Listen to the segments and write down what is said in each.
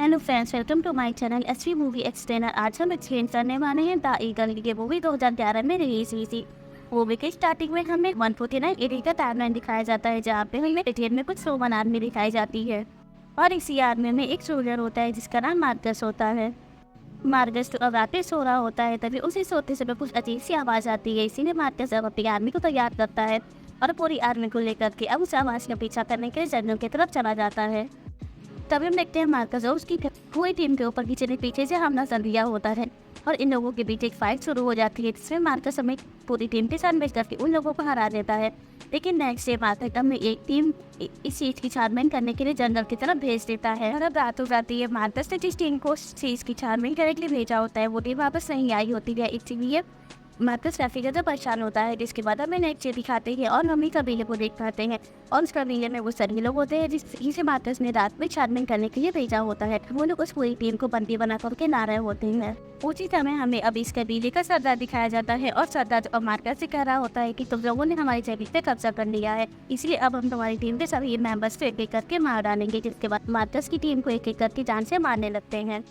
Hello friends, welcome to my channel SV movie explainer. आज हम explain करने वाले हैं द ईगल। ये मूवी 2011 में रिलीज हुई थी। मूवी के स्टार्टिंग में हमें 149 एडी का टाइमलाइन दिखाया जाता है, जहाँ पे हमें ब्रिटेन में कुछ रोमन आर्मी दिखाई जाती है और इसी आर्मी में एक सोल्जर होता है जिसका नाम मार्कस होता है। मार्कस तो अब रात में सो रहा होता है, तभी उसे सोते समय कुछ अजीब सी आवाज़ आती है। इसीलिए मार्कस अब अपनी आर्मी को तैयार करता है और पूरी आर्मी को लेकर के अब उस आवाज़ का पीछा करने के लिए जंगल की तरफ चला जाता है। तभी हम देखते हैं मार्कस और उसकी पूरी टीम के ऊपर पीछे से हमला कर दिया होता है और इन लोगों के बीच एक फाइट शुरू हो जाती है, जिसमें मार्कस हमें पूरी टीम के साथ मिल करके उन लोगों को हरा देता है। लेकिन नेक्स्ट डे मार्कस हमें एक टीम इस चीज़ की छानबीन करने के लिए जंगल की तरफ भेज देता है और अब रात हो जाती है। मार्कस ने जिस टीम को इस चीज़ की छानबीन करने के लिए भेजा होता है वो टीम वापस नहीं आई होती है, इसीलिए मार्कस काफ़ी ज़्यादा परेशान होता है। जिसके बाद हमें नेक्स्ट डे दिखाते हैं और हम ही कबीले को देख पाते हैं और उस कबीले में वो सभी लोग होते हैं जिसे मार्कस ने रात में छानबीन करने के लिए भेजा होता है। वो लोग उस पूरी टीम को बंदी बना करके ला रहे होते हैं। उसी समय हमें अब इस कबीले का सरदार दिखाया जाता है और सरदार अब मार्कस से कह रहा होता है कि तुम लोगों ने हमारी जमीन पे कब्जा कर लिया है, इसलिए अब हम तुम्हारी टीम के सभी मेंबर्स को एक एक करके मार डालेंगे। जिसके बाद मार्कस की टीम को एक एक करके जान से मारने लगते हैं।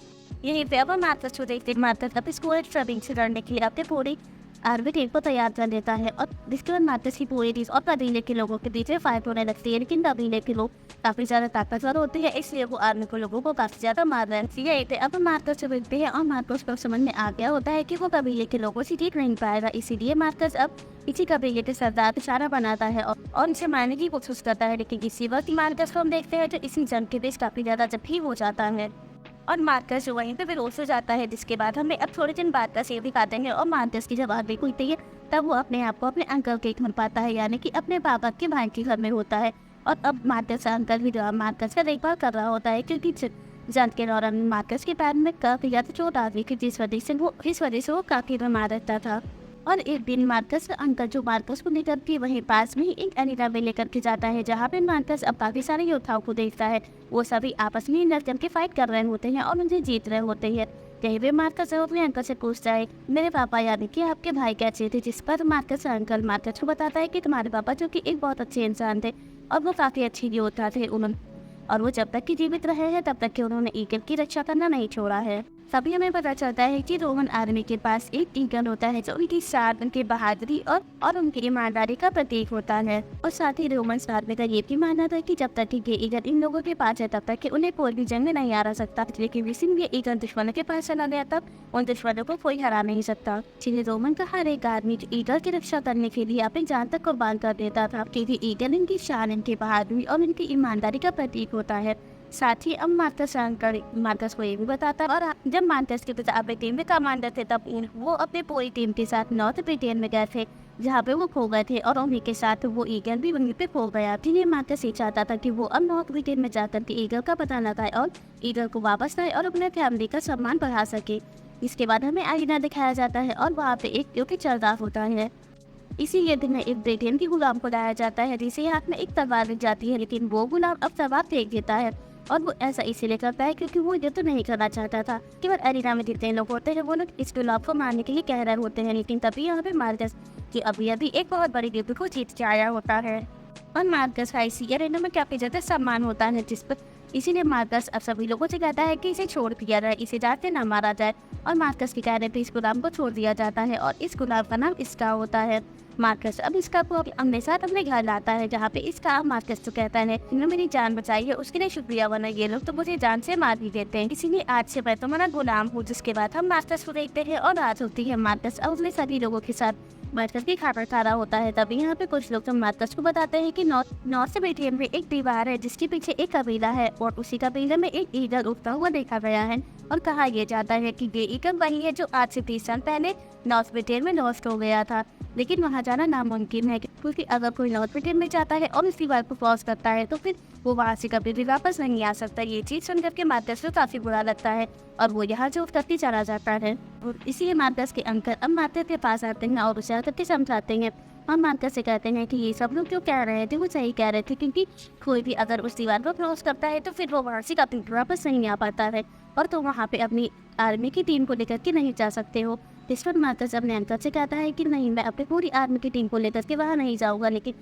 यहीं पे अब हम मार्कस को देखते हैं। मार्कस अब स्कूल ट्रबिंग से लड़ने के लिए अपने पूरी आर्मी टीम को तैयार कर देता है और जिसके बाद मार्कस की पूरी टीम और कबीले के लोगों के बीच में फाइट होने लगती है। लेकिन कबीले के लोग काफ़ी ज़्यादा ताकतवर होते हैं, इसलिए वो आर्मी के लोगों को काफ़ी ज़्यादा मार रहे हैं। अब मार्कस से मिलते हैं और मार्कस को समझ में आ गया होता है कि वो कबीले के लोगों से जीत नहीं पाएगा, इसीलिए मार्कस अब इसी कबीले के सरदार को इशारा बनाता है और उनसे मारने की कोशिश करता है। लेकिन इसी वक्त मार्कस को हम देखते हैं तो इसी जंग के बीच काफ़ी ज़्यादा जख्मी हो जाता है और मार्कस जो वहीं पे बेहोश हो जाता है। जिसके बाद हमें अब थोड़े दिन बाद का सेव दिखाते हैं और मार्कस की जब आग खुलती है तब वो अपने आप को अपने अंकल के घर पाता है, यानी कि अपने पापा के भाई के घर में होता है। और अब मार्कस का अंकल भी मार्कस का देखभाल कर रहा होता है, क्योंकि जंग के दौरान मार्कस के पैर में काफ़ी ज़्यादा चोट आ गई थी, जिस वजह से वो काफ़ी बीमार रहता था। और एक दिन मार्कस का अंकल जो मार्कस को लेकर के वहीं पास में ही एक एरिना में लेकर के जाता है, जहाँ पे मार्कस अब काफ़ी सारे योद्धाओं को देखता है। वो सभी आपस में लड़ के फाइट कर रहे होते हैं और उनसे जीत रहे होते हैं। कहीं भी मार्कस अपने अंकल से पूछता है मेरे पापा यानी कि आपके भाई कैसे थे, जिस पर मार्कस का अंकल मार्कस को बताता है कि तुम्हारे पापा जो कि एक बहुत अच्छे इंसान थे और वो काफ़ी अच्छे योद्धा थे और वो जब तक कि जीवित रहे हैं तब तक कि उन्होंने ईगल की रक्षा करना नहीं छोड़ा है। तभी हमें पता चलता है कि रोमन आर्मी के पास एक ईगल होता है जो उनकी शान, उनकी बहादुरी और उनकी ईमानदारी का प्रतीक होता है। और साथ ही रोमन आर्मी का ये भी मानना था कि जब तक कि ये ईगल इन लोगों के पास है तब तक कि उन्हें कोई भी जंग में नहीं हरा सकता। लेकिन जिस दिन ये ईगल दुश्मनों के पास चला गया तब उन दुश्मनों को कोई हरा नहीं सकता। इसलिए रोमन का हर एक आदमी ईगल की रक्षा करने के लिए अपनी जान तक कुर्बान कर देता था, क्योंकि ईगल इनकी शान, इनकी बहादुरी और इनकी ईमानदारी का प्रतीक होता है। साथ ही अब मार्कस को ये भी बताता है। और जब मार्कस के पिता अपनी टीम में कमांडर थे तब वो अपने पूरी टीम के साथ नॉर्थ ब्रिटेन में गए थे, जहाँ पे वो खो गए थे और उन्हीं के साथ वो ईगल भी वहीं पे खो गया। इसलिए मार्कस ये चाहता था कि वो अब नॉर्थ ब्रिटेन में जाकर के ईगल का पता लगाए और ईगल को वापस लाए और अपने फैमिली का सम्मान बढ़ा सके। इसके बाद हमें एरिना दिखाया जाता है और वहाँ पे एक क्योंकि चरदार होता है। इसी ये दिन में एक ब्रिटेन की गुलाम को लाया जाता है, जिसे हाथ में एक तलवार लग जाती है, लेकिन वो गुलाम अब तलवार फेंक देता है और वो ऐसा इसीलिए करता है क्योंकि वो युद्ध नहीं करना चाहता था। केवल एरिना में जितने लोग होते हैं वो लोग इस गुलाम को मारने के लिए कह रहे होते हैं, लेकिन तभी यहाँ पे मार्कस की अभी एक बहुत बड़ी युद्ध को जीत के आया होता है और मार्कस का इसी एरिना में काफी ज्यादा सम्मान होता है, जिस पर इसीलिए मार्कस अब सभी लोगों से कहता है कि इसे छोड़ दिया जाए, इसे जान से न मारा जाए। और मार्कस के कहने पर इस गुलाम को छोड़ दिया जाता है और इस गुलाम का नाम इसका होता है। मार्कस अब इसका को अपने साथ अपने घर लाता है, जहाँ पे इसका मार्कस तो कहता है इन्होंने मेरी जान बचाई है उसके लिए शुक्रिया, वरना ये लोग तो मुझे जान से मार ही देते हैं, इसीलिए आज से मैं तुम्हारा गुलाम हूँ। जिसके बाद हम मार्कस को देखते हैं और रात होती है। मार्कस अब अपने सभी लोगों के साथ बैठकर के खाना खा रहा होता है। तभी यहाँ पे कुछ लोग तो मार्कस को बताते हैं कि नॉर्थ से ब्रिटेन में एक दीवार है जिसके पीछे एक कबीला है और उसी कबीले में एक ईगल उगता हुआ देखा गया है और कहा यह जाता है कि ये ईगल वही है जो आज से 30 साल पहले नॉर्थ ब्रिटेन में लॉस्ट हो गया था। लेकिन वहाँ जाना नामुमकिन है, क्योंकि अगर कोई नॉर्थ ब्रिटेन में जाता है और उस दीवार को क्रॉस करता है तो फिर वो वहाँ से कभी भी वापस नहीं आ सकता। ये चीज़ सुनकर के मार्कस को काफ़ी बुरा लगता है और वो यहाँ से उतरती चला जाता है। और इसीलिए मार्कस के अंकल अब मार्कस के पास आते हैं और उसे आकर के समझाते हैं। हम मार्कस से कहते हैं कि ये सब लोग जो कह रहे थे वो सही कह रहे थे, क्योंकि कोई भी अगर उस दीवार को क्रॉस करता है तो फिर वो वहाँ से कभी वापस नहीं आ पाता है और तो वहाँ पे अपनी आर्मी की टीम को लेकर के नहीं जा सकते हो। जिस पर मार्कस अपने अंकल से कहता है कि नहीं, मैं अपनी पूरी आर्मी की टीम को लेकर के वहाँ नहीं जाऊँगा, लेकिन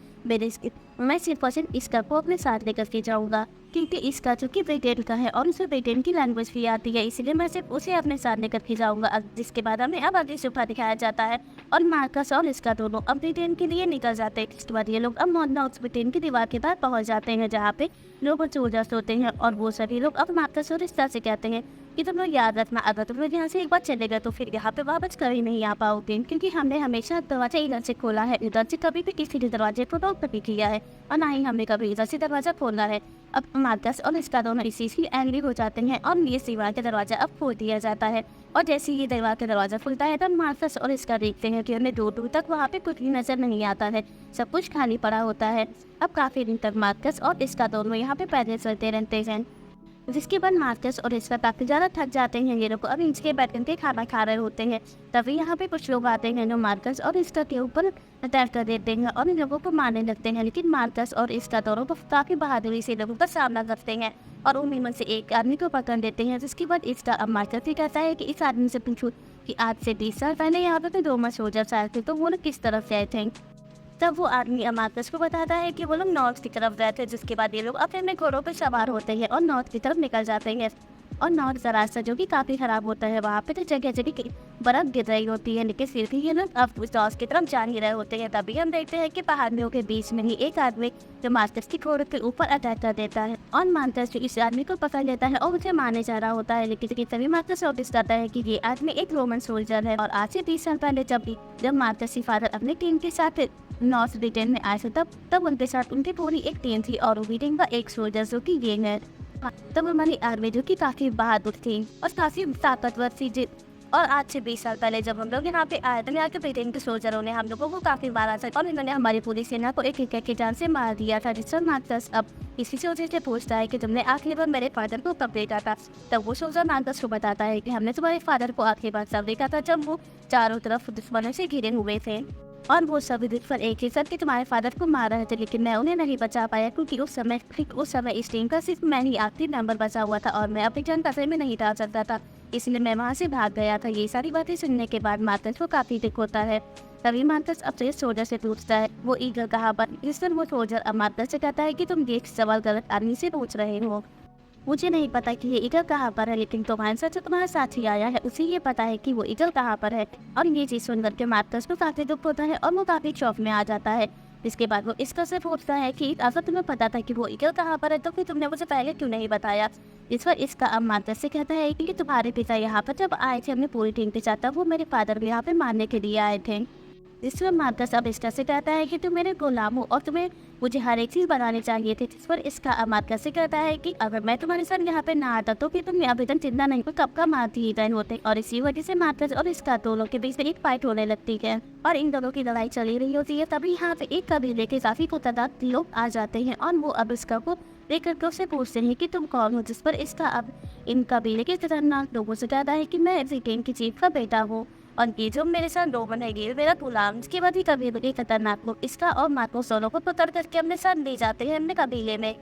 मैं सिर्फ और सिर्फ इस कप को अपने साथ लेकर के जाऊँगा। क्योंकि इसका जो कि ब्रिटेन का है और उसे ब्रिटेन की लैंग्वेज भी आती है, इसलिए मैं सिर्फ उसे अपने साथ लेकर के जाऊँगा। जिसके बाद हमें अब आगे सुबह दिखाया जाता है और मार्कस और इसका दोनों अब ब्रिटेन के लिए निकल जाते हैं। इसके बाद ये लोग अब मॉन्मौथ ब्रिटेन की दीवार के पास पहुँच जाते हैं, जहाँ पे रोमन सोल्जर्स होते हैं और वो सभी लोग अब मार्कस और इसका से कहते हैं कि तुम लोग याद रखना, अगर तुम लोग यहाँ से एक बार चले गए तो फिर यहाँ पे वापस कभी नहीं आ पाओगे, क्योंकि हमने हमेशा दरवाजा इधर से खोला है, इधर से कभी भी किसी भी दरवाजे को लॉक नहीं किया है और ना ही हमने कभी इधर से दरवाजा खोला है। अब मार्कस और इसका दोनों इसी से एंग्री हो जाते हैं और ये दीवार का दरवाजा अब खोल दिया जाता है। और जैसे ही ये दीवार का दरवाजा खुलता है तब मार्कस और इसका देखते हैं कि उन्हें दूर दूर तक वहाँ पे कुछ भी नजर नहीं आता है, सब कुछ खाली पड़ा होता है। अब काफी दिन तक मार्कस और इसका दोनों यहाँ पे पैदल चलते रहते हैं, जिसके बाद मार्कस और इसका काफी ज्यादा थक जाते हैं। ये लोग अब इसके बैठ के खाना खा रहे होते हैं, तभी यहाँ पे कुछ लोग आते हैं जो मार्कस और इसका के ऊपर अटैक कर देते हैं और इन लोगों को मारने लगते हैं। लेकिन मार्कस और इसका दोनों को काफी बहादुरी से लोगों का सामना करते हैं और उन्हीं में से एक आदमी को पकड़ देते हैं। जिसके बाद इसका अब मार्कस भी कहता है कि इस आदमी से पूछो कि आज से 20 साल पहले यहाँ पे रोमन सोल्जर्स आए थे तो वो लोग किस तरफ से आए थे। तब वो आदमी मार्कस को बताता है कि वो लोग नॉर्थ की तरफ गए थे। जिसके बाद ये लोग अपने घोड़ों पर सवार होते हैं और नॉर्थ की तरफ निकल जाते हैं। और नॉर्थ का रास्ता जो कि काफ़ी ख़राब होता है, वहाँ पे तो जगह जगह बर्फ़ गिर रही होती है, लेकिन फिर भी ये लोग अब उस नॉर्थ की तरफ जा ही रहे होते हैं। तभी हम देखते हैं कि पहाड़ियों के बीच में ही एक आदमी जो मार्कस की घोड़े के ऊपर अटैक कर देता है और मार्कस जो इस आदमी को पकड़ लेता है और उसे मारने जा रहा होता है। लेकिन तभी मार्कस नोटिस करता है कि ये आदमी एक रोमन सोल्जर है और आज से 20 साल पहले जब मार्कस की फादर अपनी टीम के साथ नॉर्थ ब्रिटेन में आए थे तब उनके साथ उनकी पूरी एक टीम थी और वो ब्रिटेन का एक सोल्जर जो कि ये है। तब हमारी आर्मी जो कि काफ़ी बहादुर थी और काफ़ी ताकतवर थी। और आज से 20 साल पहले जब हम लोग यहाँ पे आए थे, यहाँ के ब्रिटेन के सोल्जरों ने हम लोगों को काफ़ी मारा था और इन्होंने हमारी पूरी सेना को एक एक की जान से मार दिया था। जिससे मार्कस अब इसी सोल्जर से पूछता है कि तुमने आखिरी बार मेरे फादर को कब देखा था। तब वो सोल्जर मार्कस को बताता है कि हमने तुम्हारे फादर को आखिरी बार तब देखा था जब वो चारों तरफ दुश्मनों से घिरे हुए थे और वो सभी दुश्मन एक ही साथ के तुम्हारे फादर को मार रहे थे, लेकिन मैं उन्हें नहीं बचा पाया क्योंकि उस समय इस टीम का सिर्फ मैं ही आखिरी मेंबर बचा हुआ था और मैं अपनी जान खतरे में नहीं डाल सकता था, इसलिए मैं वहाँ से भाग गया था। ये सारी बातें सुनने के बाद मार्कस को काफ़ी दुख होता है। तभी मार्कस अब से सोल्जर से पूछता है वो ईगल कहाँ पर। जिस पर वो सोल्जर अब मार्कस से कहता है कि तुम ये सवाल गलत आदमी से पूछ रहे हो, मुझे नहीं पता कि ये ईगल कहाँ पर है, लेकिन तुम्हारे साथ जो तुम्हारा साथी आया है उसे ये पता है कि वो ईगल कहाँ पर है। और ये चीज़ सुनकर के मार्कस को काफ़ी दुख होता है और वो काफ़ी शौक में आ जाता है। इसके बाद वो इसका से पूछता है कि अगर तुम्हें पता था कि वो ईगल कहाँ पर है तो फिर तुमने मुझे पहले क्यों नहीं बताया। इस पर इसका अब मार्कस से कहता है कि तुम्हारे पिता यहाँ पर जब आए थे अपनी पूरी टीम के साथ, तब वो मेरे फादर को यहाँ पे मारने के लिए आए थे। जिस पर मार्कस अब इसका से कहता है कि तुम मेरे गुलाम हो और तुम्हें मुझे हर एक चीज़ बनानी चाहिए थी। जिस पर इसका अब मार्कस से कहता है कि अगर मैं तुम्हारे साथ यहाँ पे ना आता तो फिर तुम अभी तक जिंदा नहीं, कब का मारती ही गए होते। और इसी वजह से मार्कस और इसका दोनों के बीच में एक फाइट होने लगती है और इन दोनों की लड़ाई चली रही होती है। तभी यहाँ पे एक कबीले के काफ़ी तादाद लोग आ जाते हैं और वो अब इसका को देखकर के उससे पूछते हैं कि तुम कौन हो। जिस पर इसका अब इन कबीले के खतरनाक लोगों से कहता है कि मैं ब्रिटेन की चीफ का बेटा हूँ और ये जो मेरे साथ रोमन है ये मेरा गुलाम। इसके बाद ही कबीले के खतरनाक लोग इसका और मार्कस दोनों को पकड़ करके अपने साथ ले जाते हैं अपने कबीले में।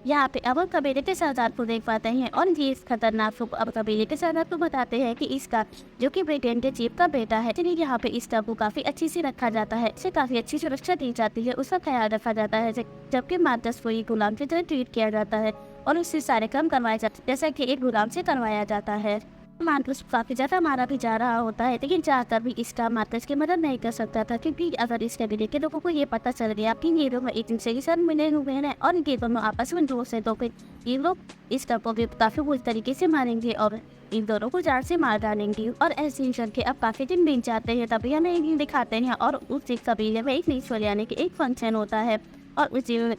यहाँ पे अब कबीले के सरदार को देख पाते हैं और ये इस खतरनाक लोग अब कबीले के सरदार को बताते हैं कि इसका जो कि ब्रिटेन के चीफ का बेटा है, इसलिए यहाँ पे इस को काफ़ी अच्छी से रखा जाता है, इसे काफ़ी अच्छी सुरक्षा दी जाती है, उसका ख्याल रखा जाता है। जबकि मार्कस को ये गुलाम की तरह ट्रीट किया जाता है और उससे सारे काम करवाए जाते हैं जैसा कि एक गुलाम से करवाया जाता है। मार्कस काफ़ी ज़्यादा मारा भी जा रहा होता है, लेकिन जाकर भी इसका मार्कस की मदद नहीं कर सकता था क्योंकि अगर इस कबीले के लोगों को ये पता चल गया कि ये लोग एक दूसरे के साथ मिले हुए हैं और ये दोनों आपस में दोस्त हैं, तो फिर ये लोग इस को भी काफ़ी बुरी तरीके से मारेंगे और इन दोनों को जान से मार डालेंगे। और ऐसे ही करके अब काफ़ी दिन बीत जाते हैं। तभी हमें एक दिन दिखाते हैं और उस कबीले में एक नीच यानी कि एक फंक्शन होता है और उस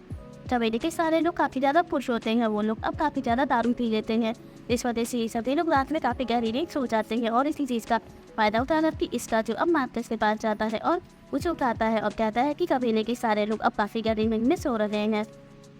कबीले के सारे लोग काफ़ी ज़्यादा खुश होते हैं। वो लोग अब काफ़ी ज़्यादा दारू पी लेते हैं, इस वजह से सभी लोग रात में काफ़ी गहरी नींद सो जाते हैं और इसी चीज़ का फ़ायदा उठाकर कि इसका जो अब मार्कस के पास जाता है और उसे उठाता है और कहता है कि कबीले के सारे लोग अब काफ़ी गहरी नींद में सो रहे हैं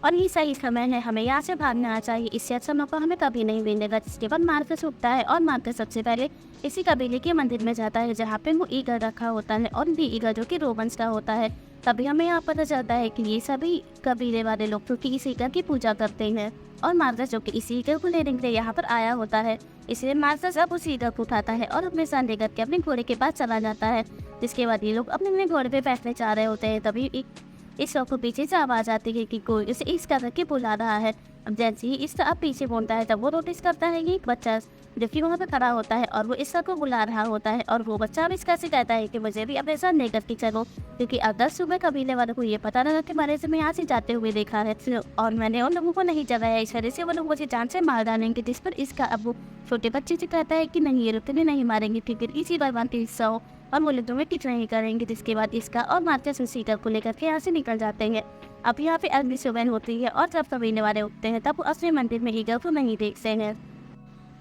और ये सही समय है, हमें यहाँ से भागना चाहिए, इससे अच्छा मौका हमें कभी नहीं मिलेगा। जिसके बाद मार्कस उठता है और मार्कस सबसे पहले इसी कबीले के मंदिर में जाता है जहाँ पे वो ईगल रखा होता है और ये ईगल जो कि रोमन्स का होता है। तभी हमें यहाँ पता चलता है कि ये सभी कबीले वाले लोग जो कि इस ईगल की पूजा करते हैं और मार्कस जो कि इसी ईगल को लेने के लिए यहाँ पर आया होता है, इसलिए मार्कस अब उस ईगल को उठाता है और अपने साथ लेकर के अपने घोड़े के पास चला जाता है। जिसके बाद ये लोग अपने घोड़े पे बैठने चाह रहे होते हैं, तभी इस शौक को पीछे से आवाज़ आती है कि कोई उसे इस करके बुला रहा है। अब जैसे ही इसका अब पीछे बोलता है तब वो नोटिस करता है कि एक बच्चा जो कि वहाँ पे खड़ा होता है और वो इसका को बुला रहा होता है और वो बच्चा अब इसका से कहता है कि मुझे भी अपने साथ लेकर के चलो, क्योंकि अगर सुबह कबीले वालों को ये पता लगा कि मैंने से यहाँ से जाते हुए देखा है और मैंने उन लोगों को नहीं जगाया, इस वजह से वो लोग मुझे जान से मार डालेंगे। जिस पर इसका अब वो छोटे बच्चे से कहता है कि नहीं, ये रुकने नहीं मारेंगे, क्योंकि इसी दरबार के हिस्सा हो और बोले तुम्हें कुछ नहीं करेंगे। जिसके बाद इसका और मार्कस उस ईगल को लेकर के यहाँ से निकल जाते हैं। अब यहाँ पे अगली सुबह होती है और जब कबीले वाले उठते हैं तब वो असली मंदिर में ईगल को नहीं देखते हैं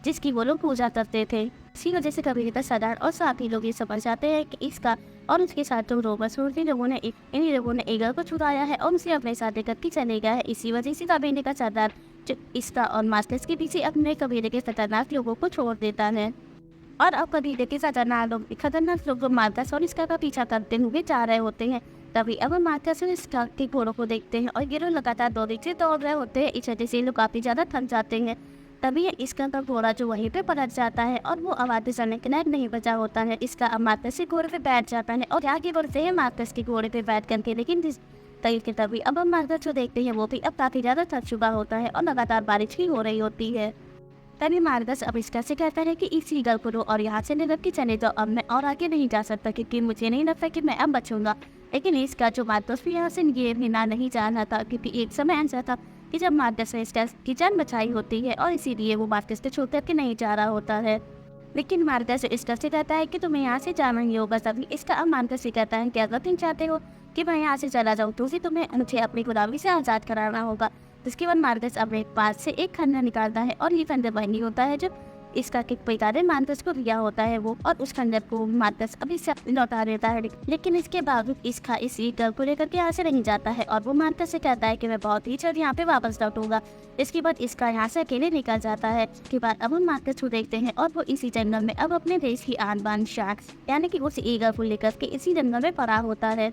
जिसकी वो लोग पूजा करते थे। इसी वजह से कबीले का सरदार और साथी लोग ये समझ जाते हैं कि इसका और उसके साथ जो रोबसूरती लोगों ने इन्हीं लोगों ने ईगल को छुड़ाया है और उसे अपने साथ लेकर के चले गया है। इसी वजह से कबीले का सरदार जो इसका और मार्कस के पीछे अपने कबीले के खतरनाक लोगों को छोड़ देता है। और अब कबीले के खतरनाक लोग मार्कस और इसका का पीछा करते हुए जा रहे होते हैं। तभी अब मार्कस और इसका के घोड़ों को देखते हैं और ये लोग लगातार दो से दौड़ रहे होते हैं। इस वजह से लोग काफ़ी ज़्यादा थक जाते हैं। तभी इसका का घोड़ा जो वहीं पे पलट जाता है और वो आवाज़ चलने के लायक नहीं बचा होता है। इसका अब मार्कस के घोड़े पे बैठ जाता है और आगे बढ़ते हैं मार्कस के घोड़े पे बैठ करके। लेकिन तभी अब हम मार्कस जो देखते हैं वो भी अब काफ़ी ज़्यादा थक चुका होता है और लगातार बारिश भी हो रही होती है। तभी मार्कस अब इसका से कहता है कि इस ईगल को लो और यहाँ से निकल के चले जाओ, अब मैं और आगे नहीं जा सकता क्योंकि मुझे नहीं लगता कि मैं अब बचूंगा। लेकिन इसका जो मार्कस भी यहाँ से ये ना नहीं जाना था, क्योंकि एक समय ऐसा था कि जब मार्कस ने इसका की जान बचाई होती है और इसीलिए वो मार्कस को छोड़ करके नहीं जा रहा होता है। लेकिन मार्कस इसका से कहता है कि तुम्हें यहाँ से जाना ही होगा। तभी इसका अब मार्कस से कहता है कि अगर तुम चाहते हो कि मैं यहाँ से चला जाऊँ तो तुम्हें मुझे अपनी गुलामी से आज़ाद कराना होगा। जिसके बाद मार्कस अपने पास से एक खंडर निकालता है और ये खंडर वही होता है जब इसका किक पिता ने मार्कस को दिया होता है वो, और उस खंडर को मार्कस अभी से लौटा देता है। लेकिन इसके बावजूद इसका इस ईगल को लेकर के यहाँ से नहीं जाता है और वो मार्कस से कहता है कि मैं बहुत ही जल्द यहाँ पे वापस लौटूंगा। इसके बाद इसका यहाँ से अकेले निकल जाता है। इसके बाद अब हम मार्कस को देखते हैं और वो इसी जंगल में अब अपने देश की आन बान शान यानी कि उस ईगल को लेकर के इसी जंगल में पड़ा होता है।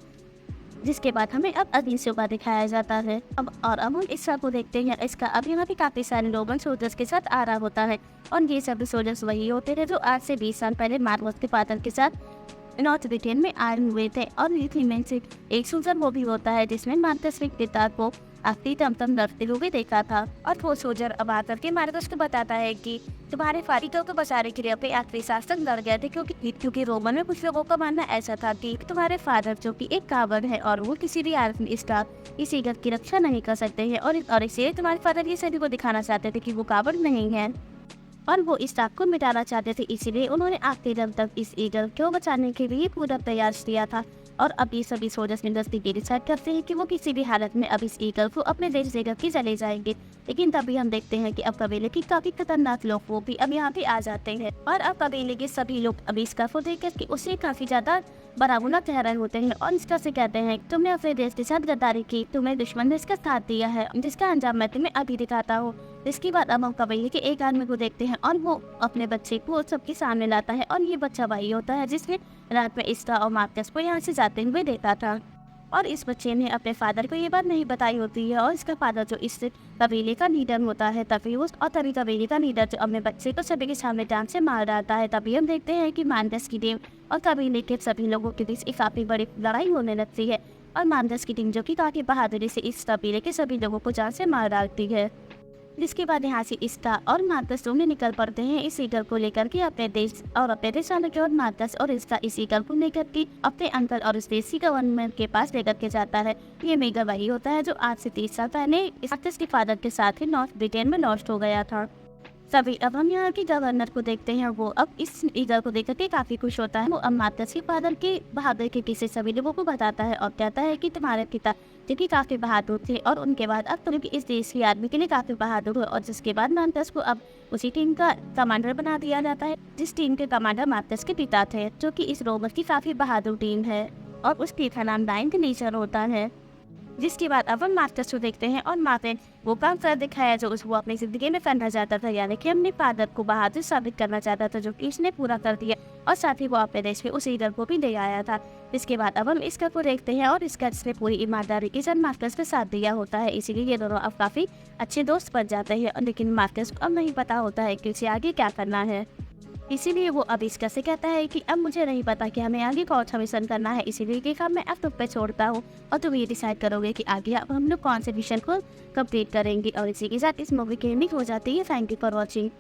जिसके बाद हमें अब अगली सुबह दिखाया जाता है। अब हम इसका को देखते हैं। इसका अब यहाँ पे काफ़ी सारे लोग सोल्जर्स के साथ आ रहा होता है और ये सब सोल्जर्स वही होते हैं जो आज से 20 साल पहले मार्कस के फादर के साथ नॉर्थ ब्रिटेन में आए हुए थे। और इनमें से एक सोल्जर वो भी होता है जिसमें मार्कस के पिता को आखिरी दम लड़ते हुए देखा था। और वो सोल्जर अब आकर के मार्कस को बताता है कि तुम्हारे फादर को बचाने के लिए अपने आखिरी सांस तक लड़ गए थे, क्योंकि रोमन में कुछ लोगों का मानना ऐसा था कि तुम्हारे फादर जो कि एक कावड़ है और वो किसी भी हालत में इस ईगल की रक्षा नहीं कर सकते हैं और इसलिए तुम्हारे फादर ये सभी को दिखाना चाहते थे कि वो कावड़ नहीं है और वो इस रात को मिटाना चाहते थे। इसीलिए उन्होंने आखिरी दम तक इस ईगल को बचाने के लिए पूरा प्रयास किया था। और अब ये सभी सोल्जर्स इंडस्ट्री के डिसाइड करते हैं कि वो किसी भी हालत में अब इस ईगल को अपने देश देकर के चले जाएंगे। लेकिन तभी हम देखते हैं कि अब कबीले के काफी खतरनाक लोग वो भी अब यहाँ पे आ जाते हैं और अब कबीले के सभी लोग अब इसका को देख के उससे काफी ज्यादा बराबुला कह रहे होते हैं और इसका से कहते हैं तुमने अपने देश के साथ गद्दारी की, तुम्हें दुश्मन ने इसका साथ दिया है, जिसका अंजाम मैं तुम्हें अभी दिखाता हूँ। इसके बाद अब हम कबीले के एक आदमी को देखते हैं और वो अपने बच्चे को सबके सामने लाता है और ये बच्चा वही होता है जिसने रात में इसका और मार्कस को यहाँ से जाते हुए देखा था। और इस बच्चे ने अपने फादर को ये बात नहीं बताई होती है और इसका फादर जो इस कबीले का लीडर होता है तभी कबीले का लीडर जो अपने बच्चे को सभी के सामने जान से मार डालता है। तभी हम देखते हैं कि मार्कस की टीम और कबीले के सभी लोगों के बीच एक काफ़ी बड़ी लड़ाई होने लगती है और मार्कस की टीम जो कि काफ़ी बहादुरी से इस कबीले के सभी लोगों को जान से मार डालती है। जिसके बाद यहाँ से इसका और मार्कस दोनों निकल पड़ते हैं इस ईगल को लेकर के अपने देश वालों के, और मार्कस और इसका इस ईगल को लेकर के अपने अंकल और इस देशी गवर्नमेंट के पास लेकर के जाता है। ये ईगल वही होता है जो आज से 30 साल पहले मार्कस के फादर के साथ ही नॉर्थ ब्रिटेन में लॉस्ट हो गया था। सभी अब हम यहाँ के गवर्नर को देखते हैं। वो अब इस ईगल को देखकर के काफी खुश होता है। वो अब मार्कस के फादर के बहादुर के किस्से सभी लोगों को बताता है और कहता है कि तुम्हारे पिता जो कि काफी बहादुर थे और उनके बाद अब तुम इस देश की आर्मी के लिए काफी बहादुर हो। और जिसके बाद मार्कस को अब उसी टीम का कमांडर बना दिया जाता है जिस टीम के कमांडर मार्कस के पिता थे, जो कि इस रोमन की काफी बहादुर टीम है और उस टीम का नाम डाइन लीजर होता है। जिसके बाद अब हम मार्कस को देखते हैं और मार्टिन वो काम कर दिखाया जो वो अपनी जिंदगी में करना चाहता था, यानी कि अपने फादर को बहादुर साबित करना चाहता था, जो कि इसने पूरा कर दिया और साथ ही वो अपने देश में उस ईगल को भी ले आया था। इसके बाद अब हम इसका को देखते हैं और इसका जिसने पूरी ईमानदारी के साथ मार्कस के साथ दिया होता है, इसीलिए ये दोनों अब काफी अच्छे दोस्त बन जाते हैं। लेकिन मार्कस को अब नहीं पता होता है कि उसे आगे क्या करना है। इसीलिए वो अब इसका से कहता है कि अब मुझे नहीं पता कि हमें आगे कौन सा मिशन करना है, इसीलिए कि काम मैं अब तुम पे छोड़ता हूँ और तुम ये डिसाइड करोगे कि आगे अब हम लोग कौन से मिशन को कंप्लीट करेंगे। और इसी के साथ इस मूवी की एंडिंग हो जाती है। Thank you for watching.